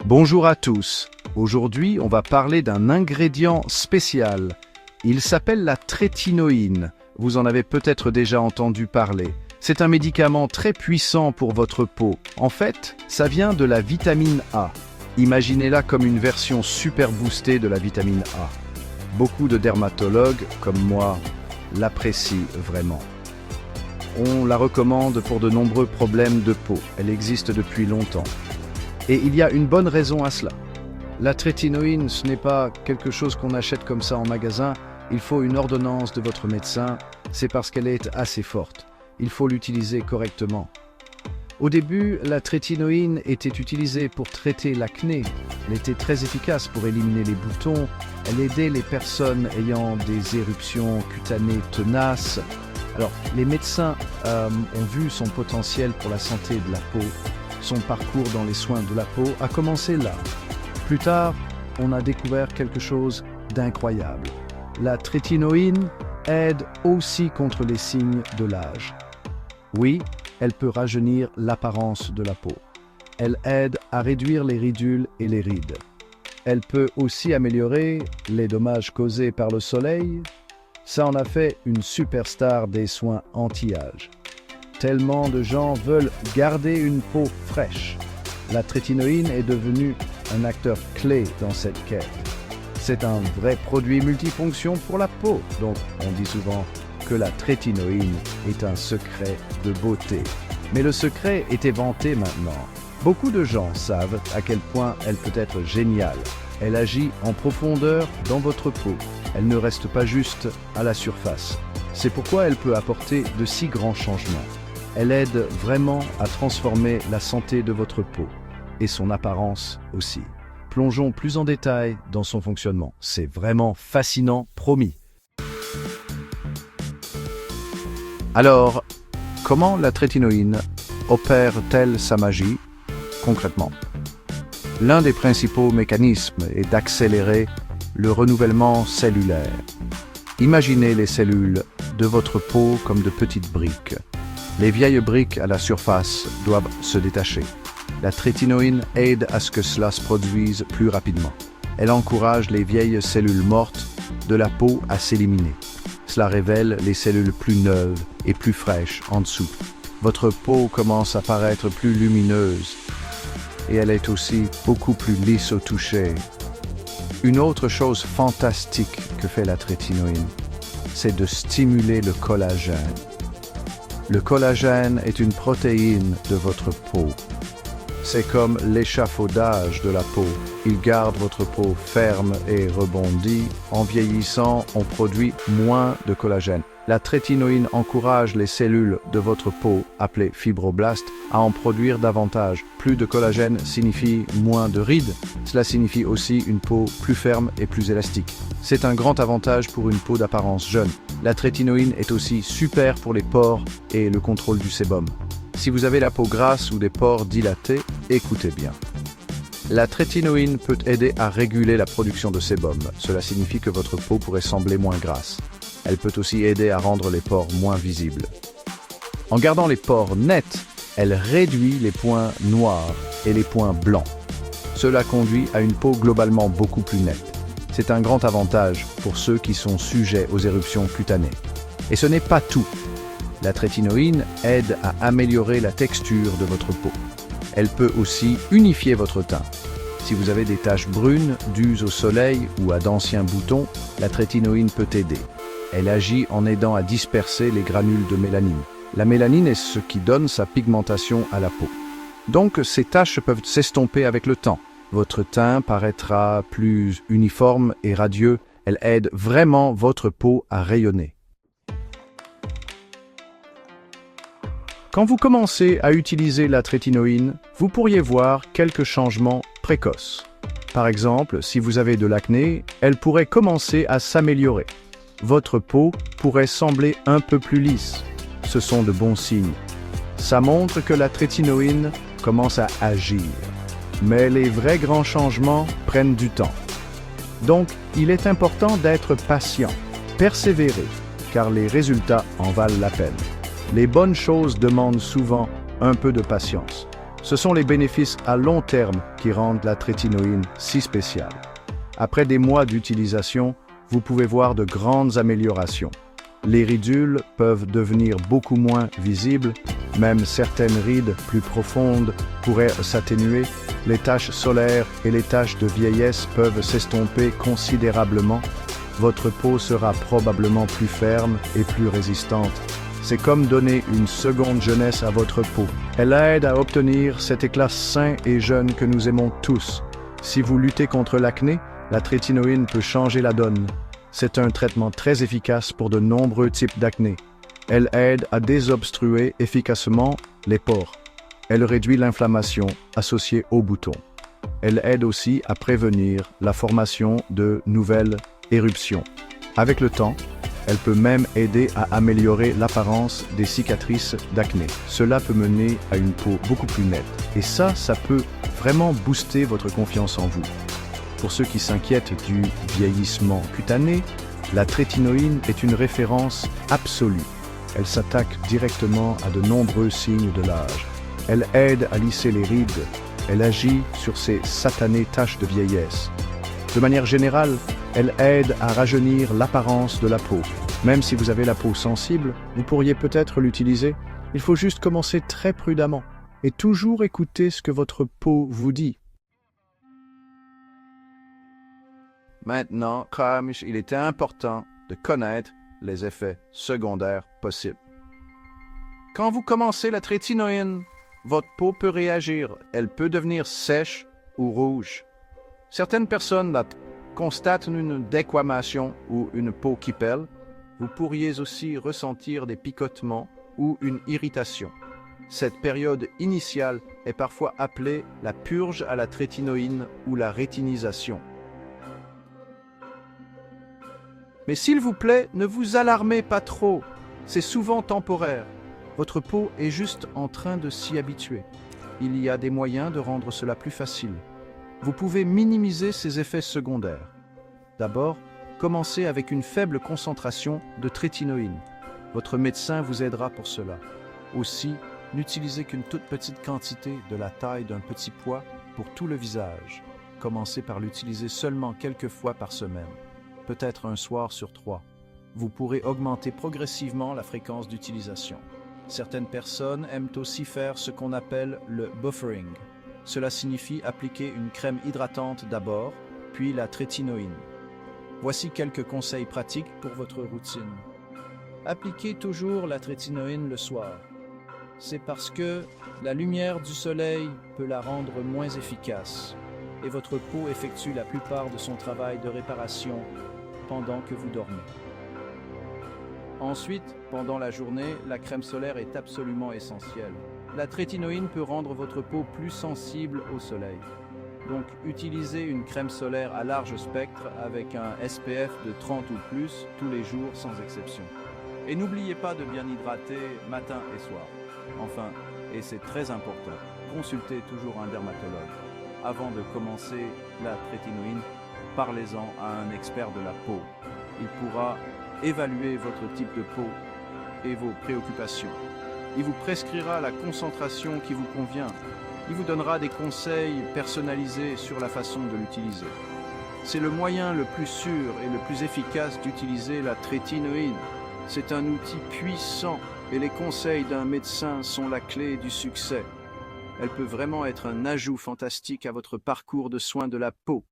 Bonjour à tous. Aujourd'hui, on va parler d'un ingrédient spécial. Il s'appelle la trétinoïne. Vous en avez peut-être déjà entendu parler. C'est un médicament très puissant pour votre peau. En fait, ça vient de la vitamine A. Imaginez-la comme une version super boostée de la vitamine A. Beaucoup de dermatologues, comme moi, l'apprécient vraiment. On la recommande pour de nombreux problèmes de peau. Elle existe depuis longtemps. Et il y a une bonne raison à cela. La trétinoïne, ce n'est pas quelque chose qu'on achète comme ça en magasin. Il faut une ordonnance de votre médecin. C'est parce qu'elle est assez forte. Il faut l'utiliser correctement. Au début, la trétinoïne était utilisée pour traiter l'acné. Elle était très efficace pour éliminer les boutons. Elle aidait les personnes ayant des éruptions cutanées tenaces. Alors, les médecins ont vu son potentiel pour la santé de la peau. Son parcours dans les soins de la peau a commencé là. Plus tard, on a découvert quelque chose d'incroyable. La trétinoïne aide aussi contre les signes de l'âge. Oui, elle peut rajeunir l'apparence de la peau. Elle aide à réduire les ridules et les rides. Elle peut aussi améliorer les dommages causés par le soleil. Ça en a fait une superstar des soins anti-âge. Tellement de gens veulent garder une peau fraîche. La trétinoïne est devenue un acteur clé dans cette quête. C'est un vrai produit multifonction pour la peau, donc on dit souvent que la trétinoïne est un secret de beauté. Mais le secret est éventé maintenant. Beaucoup de gens savent à quel point elle peut être géniale. Elle agit en profondeur dans votre peau. Elle ne reste pas juste à la surface. C'est pourquoi elle peut apporter de si grands changements. Elle aide vraiment à transformer la santé de votre peau et son apparence aussi. Plongeons plus en détail dans son fonctionnement. C'est vraiment fascinant, promis. Alors, comment la trétinoïne opère-t-elle sa magie concrètement? L'un des principaux mécanismes est d'accélérer le renouvellement cellulaire. Imaginez les cellules de votre peau comme de petites briques. Les vieilles briques à la surface doivent se détacher. La trétinoïne aide à ce que cela se produise plus rapidement. Elle encourage les vieilles cellules mortes de la peau à s'éliminer. Cela révèle les cellules plus neuves et plus fraîches en dessous. Votre peau commence à paraître plus lumineuse et elle est aussi beaucoup plus lisse au toucher. Une autre chose fantastique que fait la trétinoïne, c'est de stimuler le collagène. Le collagène est une protéine de votre peau. C'est comme l'échafaudage de la peau. Il garde votre peau ferme et rebondie. En vieillissant, on produit moins de collagène. La trétinoïne encourage les cellules de votre peau, appelées fibroblastes, à en produire davantage. Plus de collagène signifie moins de rides. Cela signifie aussi une peau plus ferme et plus élastique. C'est un grand avantage pour une peau d'apparence jeune. La trétinoïne est aussi super pour les pores et le contrôle du sébum. Si vous avez la peau grasse ou des pores dilatés, écoutez bien. La trétinoïne peut aider à réguler la production de sébum. Cela signifie que votre peau pourrait sembler moins grasse. Elle peut aussi aider à rendre les pores moins visibles. En gardant les pores nets, elle réduit les points noirs et les points blancs. Cela conduit à une peau globalement beaucoup plus nette. C'est un grand avantage pour ceux qui sont sujets aux éruptions cutanées. Et ce n'est pas tout. La trétinoïne aide à améliorer la texture de votre peau. Elle peut aussi unifier votre teint. Si vous avez des taches brunes dues au soleil ou à d'anciens boutons, la trétinoïne peut aider. Elle agit en aidant à disperser les granules de mélanine. La mélanine est ce qui donne sa pigmentation à la peau. Donc ces taches peuvent s'estomper avec le temps. Votre teint paraîtra plus uniforme et radieux. Elle aide vraiment votre peau à rayonner. Quand vous commencez à utiliser la trétinoïne, vous pourriez voir quelques changements précoces. Par exemple, si vous avez de l'acné, elle pourrait commencer à s'améliorer. Votre peau pourrait sembler un peu plus lisse. Ce sont de bons signes. Ça montre que la trétinoïne commence à agir. Mais les vrais grands changements prennent du temps. Donc, il est important d'être patient, persévérer, car les résultats en valent la peine. Les bonnes choses demandent souvent un peu de patience. Ce sont les bénéfices à long terme qui rendent la trétinoïne si spéciale. Après des mois d'utilisation, vous pouvez voir de grandes améliorations. Les ridules peuvent devenir beaucoup moins visibles, même certaines rides plus profondes pourraient s'atténuer, les taches solaires et les taches de vieillesse peuvent s'estomper considérablement, votre peau sera probablement plus ferme et plus résistante. C'est comme donner une seconde jeunesse à votre peau. Elle aide à obtenir cet éclat sain et jeune que nous aimons tous. Si vous luttez contre l'acné, la trétinoïne peut changer la donne. C'est un traitement très efficace pour de nombreux types d'acné. Elle aide à désobstruer efficacement les pores. Elle réduit l'inflammation associée aux boutons. Elle aide aussi à prévenir la formation de nouvelles éruptions. Avec le temps, elle peut même aider à améliorer l'apparence des cicatrices d'acné. Cela peut mener à une peau beaucoup plus nette. Et ça peut vraiment booster votre confiance en vous. Pour ceux qui s'inquiètent du vieillissement cutané, la trétinoïne est une référence absolue. Elle s'attaque directement à de nombreux signes de l'âge. Elle aide à lisser les rides. Elle agit sur ces satanées taches de vieillesse. De manière générale, elle aide à rajeunir l'apparence de la peau. Même si vous avez la peau sensible, vous pourriez peut-être l'utiliser. Il faut juste commencer très prudemment et toujours écouter ce que votre peau vous dit. Maintenant, comme il était important de connaître les effets secondaires possibles. Quand vous commencez la trétinoïne, votre peau peut réagir. Elle peut devenir sèche ou rouge. Certaines personnes constatent une déquamation ou une peau qui pèle. Vous pourriez aussi ressentir des picotements ou une irritation. Cette période initiale est parfois appelée la purge à la trétinoïne ou la rétinisation. Mais s'il vous plaît, ne vous alarmez pas trop. C'est souvent temporaire. Votre peau est juste en train de s'y habituer. Il y a des moyens de rendre cela plus facile. Vous pouvez minimiser ces effets secondaires. D'abord, commencez avec une faible concentration de trétinoïne. Votre médecin vous aidera pour cela. Aussi, n'utilisez qu'une toute petite quantité de la taille d'un petit pois pour tout le visage. Commencez par l'utiliser seulement quelques fois par semaine. Peut-être un soir sur 3. Vous pourrez augmenter progressivement la fréquence d'utilisation. Certaines personnes aiment aussi faire ce qu'on appelle le buffering. Cela signifie appliquer une crème hydratante d'abord, puis la trétinoïne. Voici quelques conseils pratiques pour votre routine. Appliquez toujours la trétinoïne le soir. C'est parce que la lumière du soleil peut la rendre moins efficace et votre peau effectue la plupart de son travail de réparation pendant que vous dormez. Ensuite, pendant la journée, la crème solaire est absolument essentielle. La trétinoïne peut rendre votre peau plus sensible au soleil. Donc, utilisez une crème solaire à large spectre avec un SPF de 30 ou plus tous les jours sans exception. Et n'oubliez pas de bien hydrater matin et soir. Enfin, et c'est très important, consultez toujours un dermatologue. Avant de commencer la trétinoïne, parlez-en à un expert de la peau. Il pourra évaluer votre type de peau et vos préoccupations. Il vous prescrira la concentration qui vous convient. Il vous donnera des conseils personnalisés sur la façon de l'utiliser. C'est le moyen le plus sûr et le plus efficace d'utiliser la trétinoïne. C'est un outil puissant et les conseils d'un médecin sont la clé du succès. Elle peut vraiment être un ajout fantastique à votre parcours de soins de la peau.